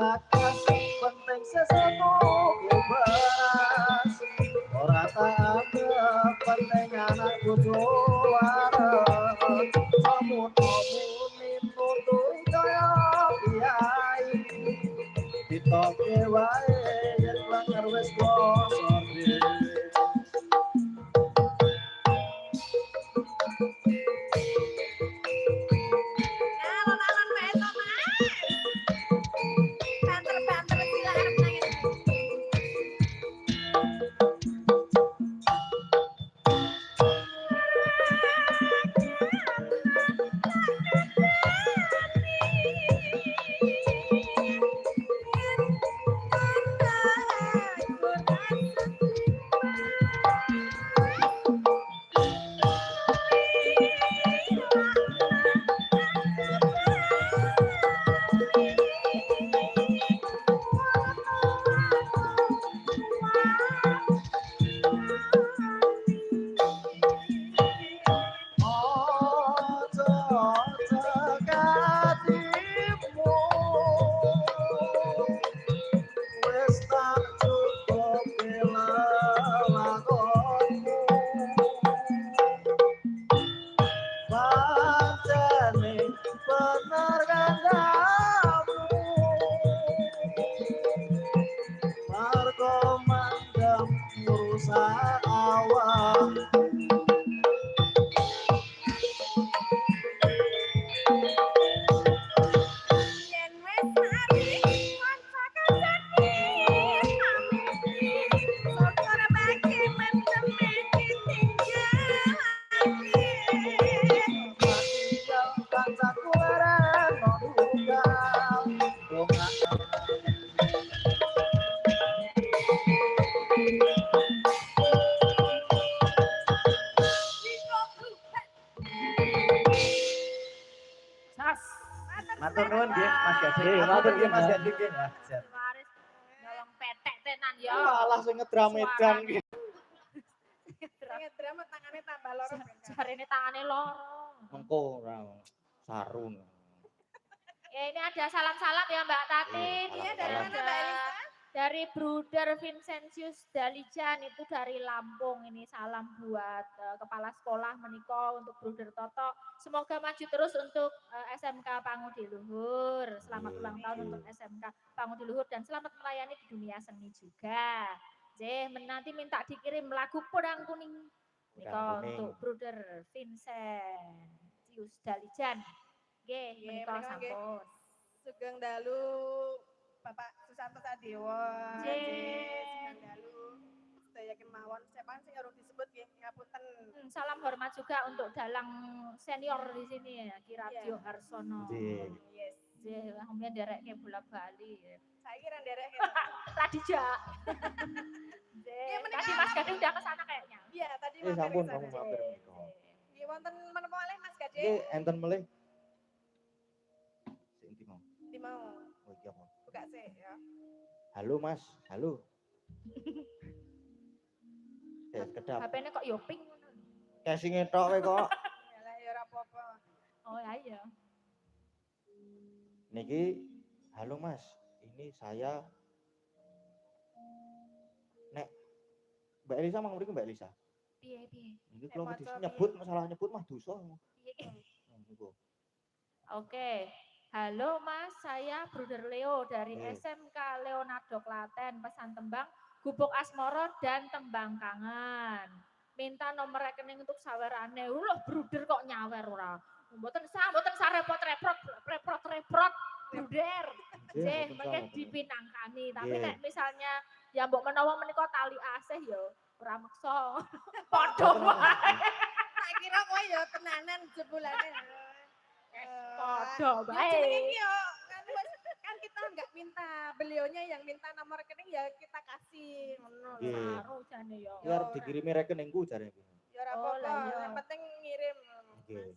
lakas penting sesuatu beras ora tak penting anak bojo wareng samun-samun nuntut kaya piyai ditoke wae yen langgar wis kuwasa Matur nuwun nggih Mas Gading. Matur nggih Mas Gading nggih. Waris nyolong petek tenan ya. Malah sing ngedram edan nggih. Ngedram tangane tambah loro. Jarene tangane loro. Mengko ora sarung. Ya ini ada salam-salam ya Mbak Tati. Iya dari mana Mbak Elisa? Dari Bruder Vincentius Dalijan itu dari Lampung. Ini salam buat kepala sekolah meniko untuk Bruder Toto. Semoga maju terus untuk SMK Pangudi Luhur. Selamat ulang tahun untuk SMK Pangudi Luhur dan selamat melayani di dunia seni juga. Nanti minta dikirim lagu Podang Kuning. Niko untuk Bruder Vincentius Dalijan. Nggih, menika sampun. Sugeng dalu Bapak Susanto Sadewa. Sugeng dalu. Sedaya kemawon siapa sing urung disebut nggih ngapunten. Salam hormat juga untuk dalang senior di sini ya, Kiratio Harsono. Yes. Nggih, kemudian derekke bola Bali. Saiki ra ndereke. Radija. Tadi Mas Gading udah ke sana kayaknya. Iya, tadi Sampun kamu mampir menika. Nggih wonten menapa malih Mas Gading? Nggih, enten melih. Di mau. Oh iya, Mas. Buka sih ya. Halo Mas, halo. Kedap. HP-ne kok yo pink ngono. Casing-e tok kowe kok. Yalah ya ora apa-apa. Oh iya. Niki, halo Mas. Ini saya Nek Mbak Elisa mang mriku Mbak Elisa. Piye? Niki kula nyebut masalah nyebut mah dosa. Niku. Oke. Halo Mas, saya Bruder Leo dari SMK Leonardo Klaten. Pesan tembang Gubuk Asmoro dan Tembang Kangen. Minta nomor rekening untuk sawerane. Loh, Bruder kok nyawer ora? Mboten repot. Bruder. Nggih, mengke dipinangkani. Tapi nek misalnya ya mbok menawa menika tali asih ya ora meksa. Padha wae. Tak kira kowe ya tenanan jebulane. Padha bae. Jenenge yo kan kita enggak minta, beliaunya yang minta nomor rekening ya kita kasih ngono lho. Karo jane yo. Ya arep dikirimi rekeningku jarene. Ya ora apa-apa, yang penting ngirim. Nggih.